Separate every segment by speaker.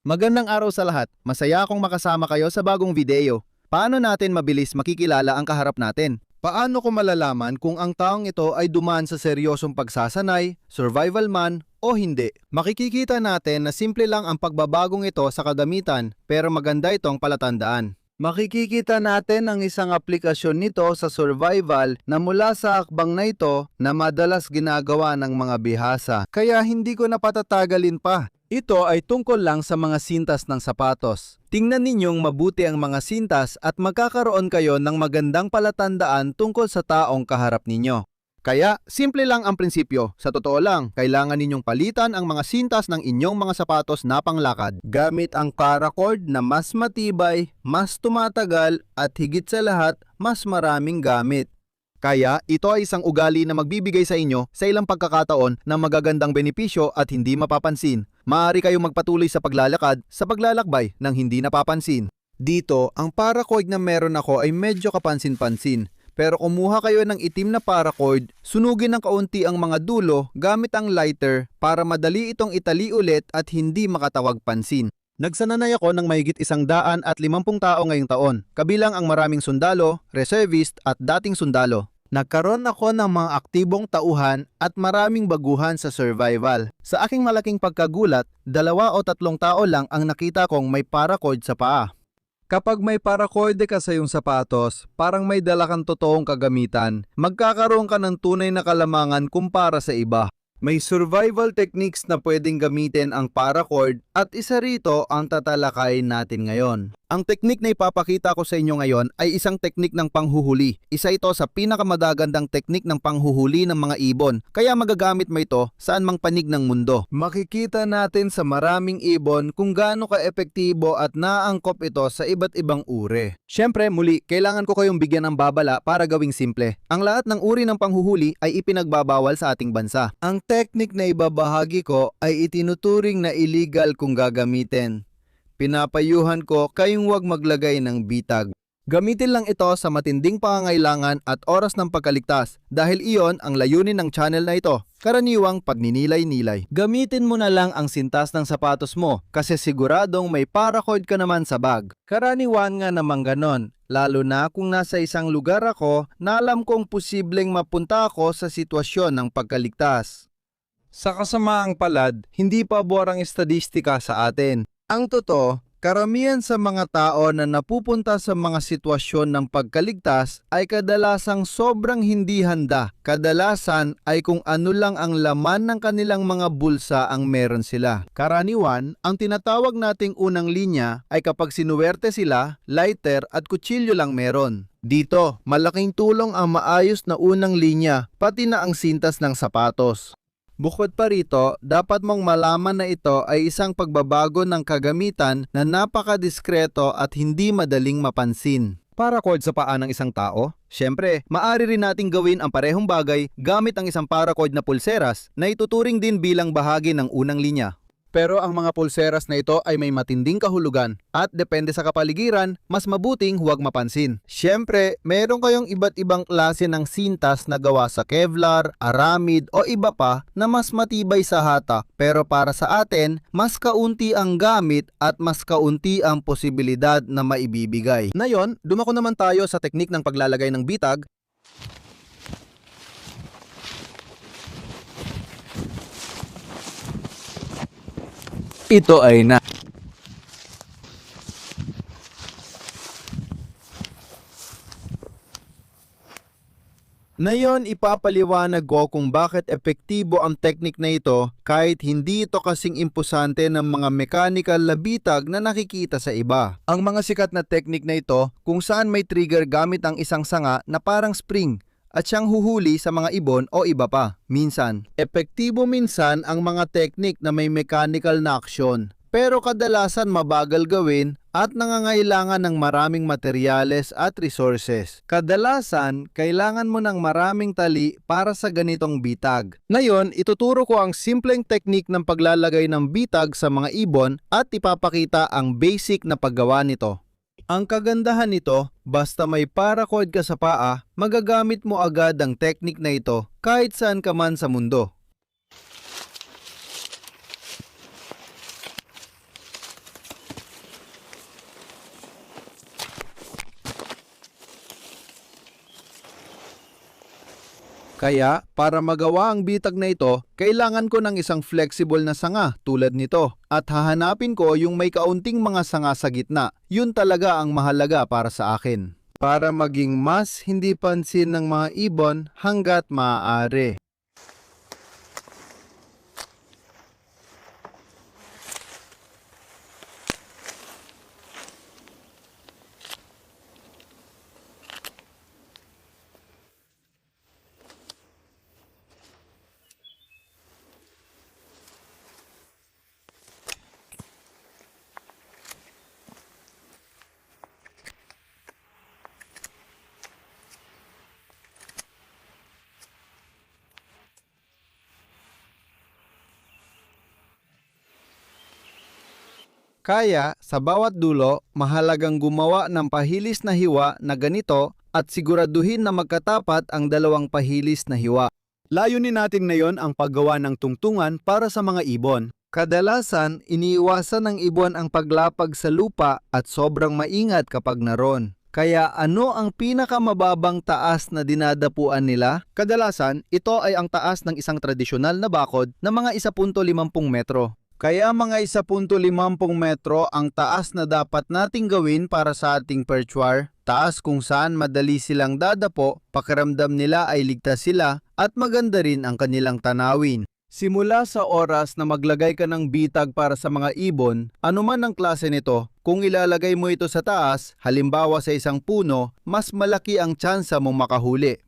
Speaker 1: Magandang araw sa lahat. Masaya akong makasama kayo sa bagong video. Paano natin mabilis makikilala ang kaharap natin? Paano ko malalaman kung ang taong ito ay dumaan sa seryosong pagsasanay, survival man, o hindi? Makikita natin na simple lang ang pagbabagong ito sa kadamitan pero maganda itong palatandaan. Makikita natin ang isang aplikasyon nito sa survival na mula sa akbang na ito na madalas ginagawa ng mga bihasa. Kaya hindi ko na patatagalin pa. Ito ay tungkol lang sa mga sintas ng sapatos. Tingnan ninyong mabuti ang mga sintas at magkakaroon kayo ng magandang palatandaan tungkol sa taong kaharap ninyo. Kaya, simple lang ang prinsipyo. Sa totoo lang, kailangan ninyong palitan ang mga sintas ng inyong mga sapatos na panglakad. Gamit ang paracord na mas matibay, mas tumatagal, at higit sa lahat, mas maraming gamit. Kaya, ito ay isang ugali na magbibigay sa inyo sa ilang pagkakataon ng magagandang benepisyo at hindi mapapansin. Maaari kayong magpatuloy sa paglalakad sa paglalakbay nang hindi napapansin. Dito, ang paracord na meron ako ay medyo kapansin-pansin. Pero kumuha kayo ng itim na paracord, sunugin ng kaunti ang mga dulo gamit ang lighter para madali itong itali ulit at hindi makatawag pansin. Nagsananay ako ng mahigit 150 tao ngayong taon, kabilang ang maraming sundalo, reservist at dating sundalo. Nagkaroon ako ng mga aktibong tauhan at maraming baguhan sa survival. Sa aking malaking pagkagulat, 2 o 3 tao lang ang nakita kong may paracord sa paa. Kapag may parakorde ka sa iyong sapatos, parang may dala kang totoong kagamitan, magkakaroon ka ng tunay na kalamangan kumpara sa iba. May survival techniques na pwedeng gamitin ang paracord at isa rito ang tatalakayin natin ngayon. Ang teknik na ipapakita ko sa inyo ngayon ay isang teknik ng panghuhuli. Isa ito sa pinakamadagandang teknik ng panghuhuli ng mga ibon, kaya magagamit mo ito saan mang panig ng mundo. Makikita natin sa maraming ibon kung gaano ka-epektibo at naangkop ito sa iba't ibang uri. Siyempre, muli, kailangan ko kayong bigyan ng babala para gawing simple. Ang lahat ng uri ng panghuhuli ay ipinagbabawal sa ating bansa. Ang teknik na ibabahagi ko ay itinuturing na illegal kung gagamitin. Pinapayuhan ko kayong huwag maglagay ng bitag. Gamitin lang ito sa matinding pangangailangan at oras ng pagkaligtas dahil iyon ang layunin ng channel na ito, karaniwang pagninilay-nilay. Gamitin mo na lang ang sintas ng sapatos mo kasi siguradong may paracord ka naman sa bag. Karaniwan nga namang ganon, lalo na kung nasa isang lugar ako na alam kong posibleng mapunta ako sa sitwasyon ng pagkaligtas. Sa kasamaang palad, hindi pabor ang estadistika sa atin. Ang totoo, karamihan sa mga tao na napupunta sa mga sitwasyon ng pagkaligtas ay kadalasang sobrang hindi handa. Kadalasan ay kung ano lang ang laman ng kanilang mga bulsa ang meron sila. Karaniwan, ang tinatawag nating unang linya ay kapag sinuwerte sila, lighter at kutsilyo lang meron. Dito, malaking tulong ang maayos na unang linya, pati na ang sintas ng sapatos. Bukod pa rito, dapat mong malaman na ito ay isang pagbabago ng kagamitan na napakadiskreto at hindi madaling mapansin. Paracord sa paa ng isang tao? Siyempre, maaari rin nating gawin ang parehong bagay gamit ang isang paracord na pulseras na ituturing din bilang bahagi ng unang linya. Pero ang mga pulseras na ito ay may matinding kahulugan at depende sa kapaligiran, mas mabuting huwag mapansin. Siyempre, meron kayong iba't ibang klase ng sintas na gawa sa Kevlar, aramid o iba pa na mas matibay sa hatak. Pero para sa atin, mas kaunti ang gamit at mas kaunti ang posibilidad na maibibigay. Ngayon, dumako naman tayo sa teknik ng paglalagay ng bitag. Ito ay na. Ngayon, ipapaliwanag ko kung bakit epektibo ang teknik na ito kahit hindi ito kasing impusante ng mga mechanical na bitag na nakikita sa iba. Ang mga sikat na teknik na ito kung saan may trigger gamit ang isang sanga na parang spring at siyang huhuli sa mga ibon o iba pa. Minsan, epektibo minsan ang mga teknik na may mechanical na aksyon. Pero kadalasan mabagal gawin at nangangailangan ng maraming materyales at resources. Kadalasan, kailangan mo ng maraming tali para sa ganitong bitag. Ngayon, ituturo ko ang simpleng teknik ng paglalagay ng bitag sa mga ibon at ipapakita ang basic na paggawa nito. Ang kagandahan nito, basta may paracord ka sa paa, magagamit mo agad ang teknik na ito kahit saan ka man sa mundo. Kaya, para magawa ang bitag na ito, kailangan ko ng isang flexible na sanga tulad nito. At hahanapin ko yung may kaunting mga sanga sa gitna. Yun talaga ang mahalaga para sa akin. Para maging mas hindi pansin ng mga ibon hanggat maaari. Kaya, sa bawat dulo, mahalagang gumawa ng pahilis na hiwa na ganito at siguraduhin na magkatapat ang dalawang pahilis na hiwa. Layunin natin ngayon ang paggawa ng tungtungan para sa mga ibon. Kadalasan, iniiwasan ng ibon ang paglapag sa lupa at sobrang maingat kapag naroon. Kaya ano ang pinakamababang taas na dinadapuan nila? Kadalasan, ito ay ang taas ng isang tradisyonal na bakod na mga 1.50 metro. Kaya mga 1.50 metro ang taas na dapat nating gawin para sa ating perchwar. Taas kung saan madali silang dadapo, pakiramdam nila ay ligtas sila at maganda rin ang kanilang tanawin. Simula sa oras na maglagay ka ng bitag para sa mga ibon, anuman ang klase nito, kung ilalagay mo ito sa taas, halimbawa sa isang puno, mas malaki ang tsansa mong makahuli.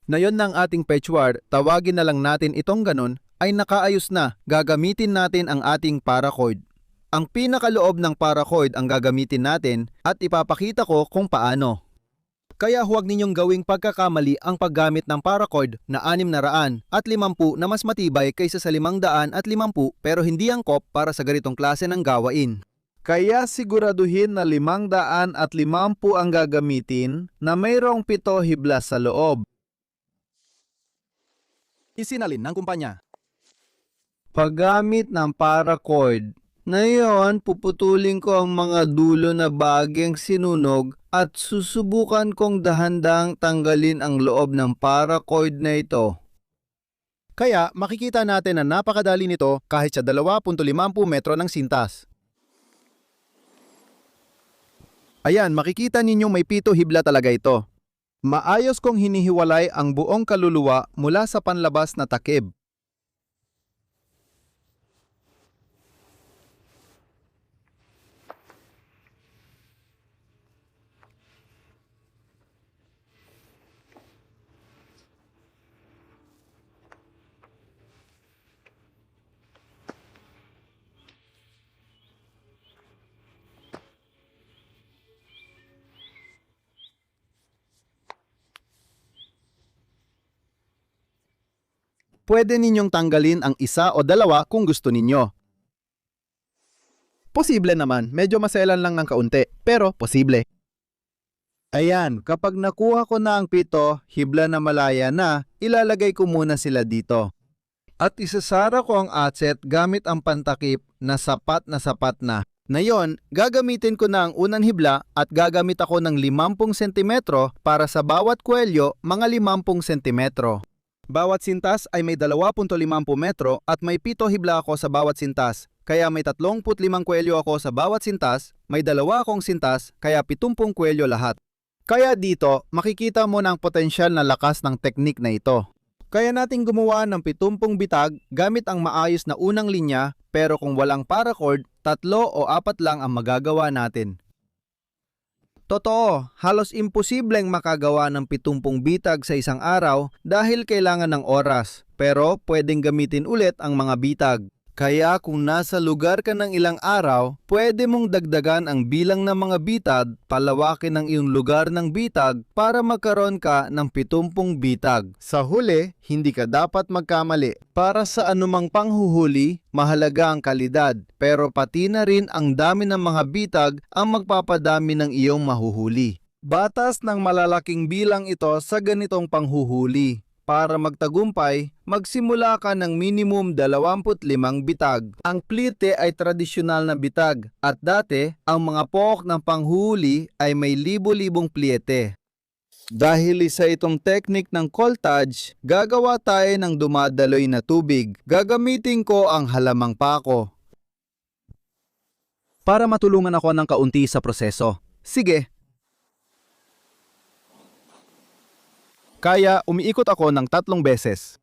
Speaker 1: Na yon ng ating perchwar, tawagin na lang natin itong ganun, ay nakaayos na. Gagamitin natin ang ating paracord. Ang pinakaloob ng paracord ang gagamitin natin at ipapakita ko kung paano. Kaya huwag ninyong gawing pagkakamali ang paggamit ng paracord na 650 na mas matibay kaysa sa 550 pero hindi angkop para sa ganitong klase ng gawain. Kaya siguraduhin na 550 ang gagamitin na mayroong 7 hibla sa loob. Isinalin ng kumpanya. Paggamit ng paracord, ngayon puputulin ko ang mga dulo na bagyang sinunog at susubukan kong dahan-dahang tanggalin ang loob ng paracord na ito. Kaya makikita natin na napakadali nito kahit sa 2.50 metro ng sintas. Ayan, makikita ninyong may 7 hibla talaga ito. Maayos kong hinihiwalay ang buong kaluluwa mula sa panlabas na takip. Pwede ninyong tanggalin ang isa o dalawa kung gusto ninyo. Posible naman, medyo maselan lang ng kaunti, pero posible. Ayan, kapag nakuha ko na ang 7, hibla na malaya na, ilalagay ko muna sila dito. At isasara ko ang atset gamit ang pantakip na sapat na. Ngayon, gagamitin ko na ang unang hibla at gagamit ako ng 50 cm para sa bawat kwelyo, mga 50 cm. Bawat sintas ay may 2.50 metro at may 7 hibla ako sa bawat sintas. kaya may 35 kwelyo ako sa bawat sintas, may 2 akong sintas, kaya 70 kwelyo lahat. Kaya dito, makikita mo ng potensyal na lakas ng teknik na ito. Kaya nating gumawa ng 70 bitag gamit ang maayos na unang linya, pero kung walang paracord, 3 o 4 lang ang magagawa natin. Totoo, halos imposibleng makagawa ng 70 bitag sa isang araw dahil kailangan ng oras, pero pwedeng gamitin ulit ang mga bitag. Kaya kung nasa lugar ka ng ilang araw, pwede mong dagdagan ang bilang ng mga bitag, palawakin ang iyong lugar ng bitag para magkaroon ka ng 70 bitag. Sa huli, hindi ka dapat magkamali. Para sa anumang panghuhuli, mahalaga ang kalidad, pero pati na rin ang dami ng mga bitag ang magpapadami ng iyong mahuhuli. Batas ng malalaking bilang ito sa ganitong panghuhuli. Para magtagumpay, magsimula ka ng minimum 25 bitag. Ang plite ay tradisyonal na bitag at dati, ang mga pook ng panghuli ay may libo-libong plite. Dahil isa itong technique ng coltage, gagawa tayo ng dumadaloy na tubig. Gagamitin ko ang halamang pako para matulungan ako ng kaunti sa proseso. Sige. Kaya umiikot ako ng 3 beses.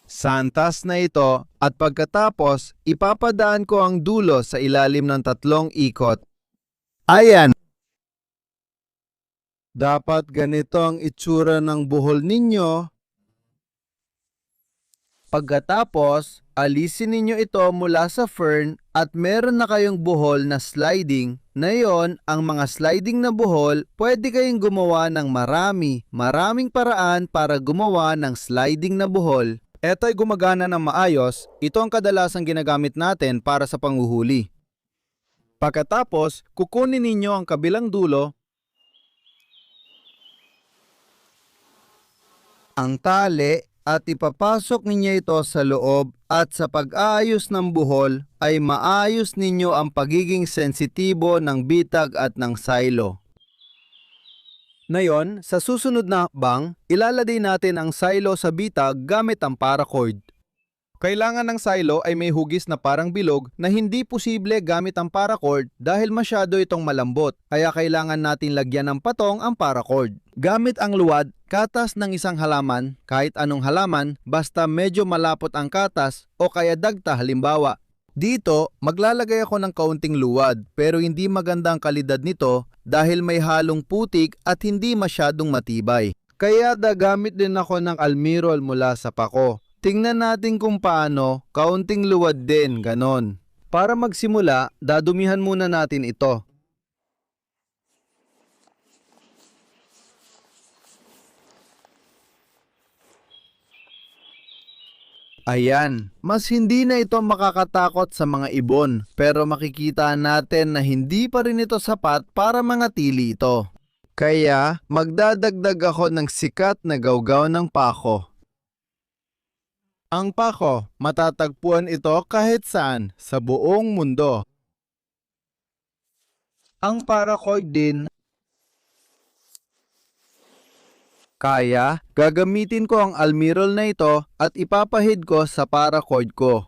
Speaker 1: Santas na ito at pagkatapos ipapadaan ko ang dulo sa ilalim ng 3 ikot. Ayan! Dapat ganito ang itsura ng buhol ninyo. Pagkatapos, alisin ninyo ito mula sa fern at meron na kayong buhol na sliding. Na yon, ang mga sliding na buhol, pwede kayong gumawa ng maraming paraan para gumawa ng sliding na buhol. Ito ay gumagana ng maayos, ito ang kadalasang ginagamit natin para sa panghuhuli. Pagkatapos, kukunin ninyo ang kabilang dulo, ang tali, at ipapasok ninyo ito sa loob at sa pag-aayos ng buhol ay maayos ninyo ang pagiging sensitibo ng bitag at ng silo. Ngayon, sa susunod na hakbang, ilalagay natin ang silo sa bitag gamit ang paracord. Kailangan ng silo ay may hugis na parang bilog na hindi posible gamit ang paracord dahil masyado itong malambot, kaya kailangan natin lagyan ng patong ang paracord. Gamit ang luwad, katas ng isang halaman, kahit anong halaman, basta medyo malapot ang katas o kaya dagta halimbawa. Dito, maglalagay ako ng kaunting luwad pero hindi maganda ang kalidad nito dahil may halong putik at hindi masyadong matibay. Kaya dagamit din ako ng almirol mula sa pako. Tingnan natin kung paano, kaunting luwad din, ganon. Para magsimula, dadumihan muna natin ito. Ayan, mas hindi na ito makakatakot sa mga ibon, pero makikita natin na hindi pa rin ito sapat para mangatili ito. Kaya, magdadagdag ako ng sikat na gawgaw ng pako. Ang pako, matatagpuan ito kahit saan sa buong mundo. Ang paracord din, kaya gagamitin ko ang almirol na ito at ipapahid ko sa paracord ko.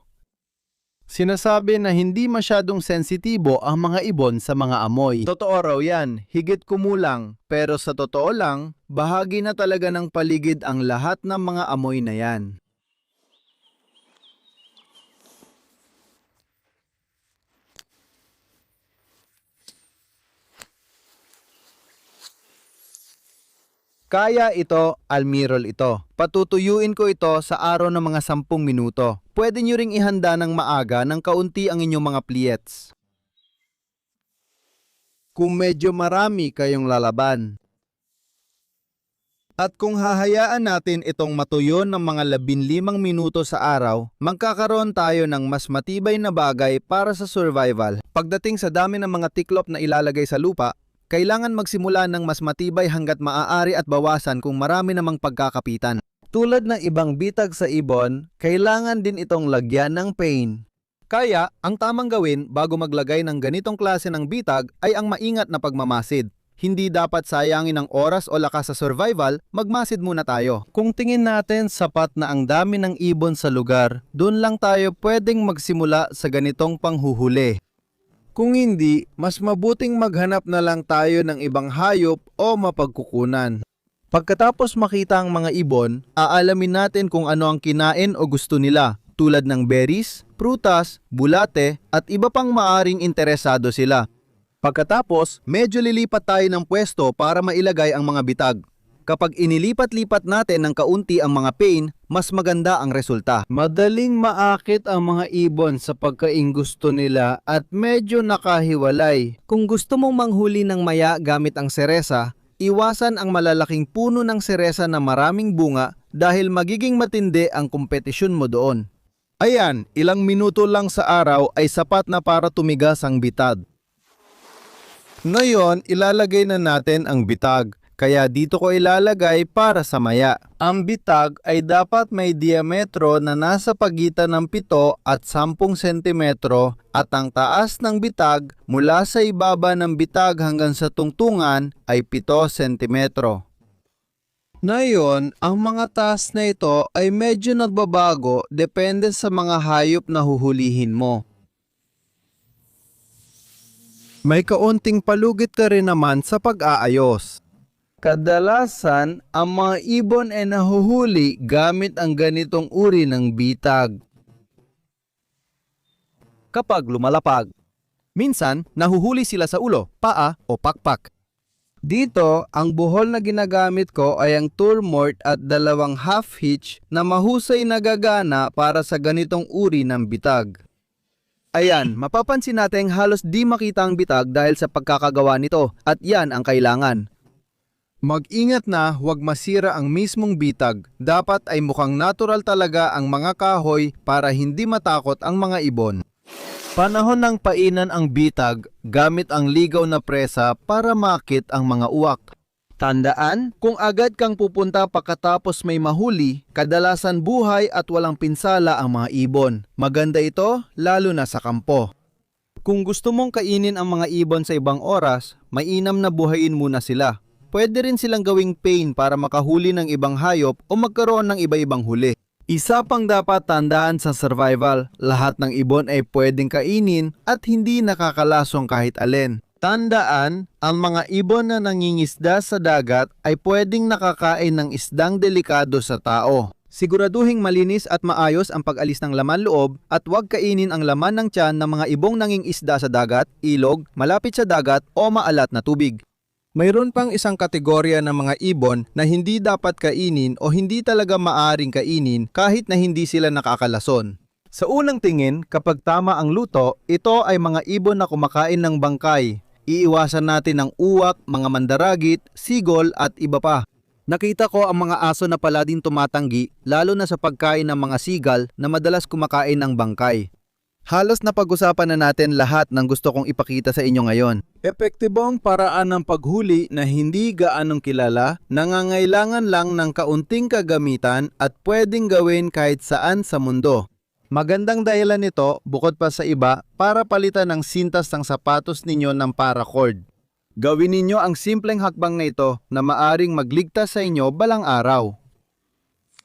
Speaker 1: Sinasabi na hindi masyadong sensitibo ang mga ibon sa mga amoy. Totoo raw yan, higit kumulang. Pero sa totoo lang, bahagi na talaga ng paligid ang lahat ng mga amoy na yan. Kaya ito, almirol ito. Patutuyuin ko ito sa araw ng mga 10 minuto. Pwede nyo ring ihanda ng maaga ng kaunti ang inyong mga pliets. Kung medyo marami kayong lalaban. At kung hahayaan natin itong matuyo ng mga 15 minuto sa araw, magkakaroon tayo ng mas matibay na bagay para sa survival. Pagdating sa dami ng mga tiklop na ilalagay sa lupa, kailangan magsimula ng mas matibay hanggat maaari at bawasan kung marami namang pagkakapitan. Tulad ng ibang bitag sa ibon, kailangan din itong lagyan ng pain. Kaya, ang tamang gawin bago maglagay ng ganitong klase ng bitag ay ang maingat na pagmamasid. Hindi dapat sayangin ang oras o lakas sa survival, magmasid muna tayo. Kung tingin natin sapat na ang dami ng ibon sa lugar, doon lang tayo pwedeng magsimula sa ganitong panghuhuli. Kung hindi, mas mabuting maghanap na lang tayo ng ibang hayop o mapagkukunan. Pagkatapos makita ang mga ibon, aalamin natin kung ano ang kinain o gusto nila, tulad ng berries, prutas, bulate, at iba pang maaring interesado sila. Pagkatapos, medyo lilipat tayo ng pwesto para mailagay ang mga bitag. Kapag inilipat-lipat natin ng kaunti ang mga pane, mas maganda ang resulta. Madaling maakit ang mga ibon sa pagkaing gusto nila at medyo nakahiwalay.
Speaker 2: Kung gusto mong manghuli ng maya gamit ang seresa, iwasan ang malalaking puno ng seresa na maraming bunga dahil magiging matindi ang kompetisyon mo doon.
Speaker 1: Ayan, ilang minuto lang sa araw ay sapat na para tumigas ang bitag. Ngayon, ilalagay na natin ang bitag. Kaya dito ko ilalagay para sa maya. Ang bitag ay dapat may diametro na nasa pagitan ng 7 at 10 sentimetro at ang taas ng bitag mula sa ibaba ng bitag hanggang sa tungtungan ay 7 sentimetro. Ngayon, ang mga taas na ito ay medyo nagbabago depende sa mga hayop na huhulihin mo. May kaunting palugit ka rin naman sa pag-aayos. Kadalasan, ang mga ibon ay nahuhuli gamit ang ganitong uri ng bitag.
Speaker 2: Kapag lumalapag, minsan nahuhuli sila sa ulo, paa o pakpak.
Speaker 1: Dito, ang buhol na ginagamit ko ay ang turmort at 2 half hitch na mahusay na gagana para sa ganitong uri ng bitag. Ayan, mapapansin natin halos di makita ang bitag dahil sa pagkakagawa nito at yan ang kailangan. Mag-ingat na huwag masira ang mismong bitag. Dapat ay mukhang natural talaga ang mga kahoy para hindi matakot ang mga ibon. Panahon ng painan ang bitag gamit ang ligaw na presa para makit ang mga uwak. Tandaan, kung agad kang pupunta pagkatapos may mahuli, kadalasan buhay at walang pinsala ang mga ibon. Maganda ito, lalo na sa kampo. Kung gusto mong kainin ang mga ibon sa ibang oras, mainam na buhayin muna sila. Pwede rin silang gawing pain para makahuli ng ibang hayop o magkaroon ng iba-ibang huli. Isa pang dapat tandaan sa survival, lahat ng ibon ay pwedeng kainin at hindi nakakalasong kahit alin. Tandaan, ang mga ibon na nangingisda sa dagat ay pwedeng nakakain ng isdang delikado sa tao. Siguraduhing malinis at maayos ang pag-alis ng laman loob at huwag kainin ang laman ng tiyan ng mga ibong nangingisda sa dagat, ilog, malapit sa dagat o maalat na tubig. Mayroon pang isang kategorya ng mga ibon na hindi dapat kainin o hindi talaga maaring kainin kahit na hindi sila nakakalason. Sa unang tingin, kapag tama ang luto, ito ay mga ibon na kumakain ng bangkay. Iiwasan natin ang uwak, mga mandaragit, sigol at iba pa. Nakita ko ang mga aso na pala din tumatanggi, lalo na sa pagkain ng mga sigal na madalas kumakain ng bangkay. Halos napag-usapan na natin lahat ng gusto kong ipakita sa inyo ngayon. Epektibong paraan ng paghuli na hindi gaanong kilala, nangangailangan lang ng kaunting kagamitan at pwedeng gawin kahit saan sa mundo. Magandang dahilan nito, bukod pa sa iba, para palitan ang sintas ng sapatos ninyo ng paracord. Gawin ninyo ang simpleng hakbang na ito na maaring magligtas sa inyo balang araw.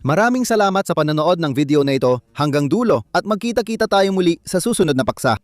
Speaker 1: Maraming salamat sa panonood ng video na ito hanggang dulo at magkita-kita tayo muli sa susunod na paksa.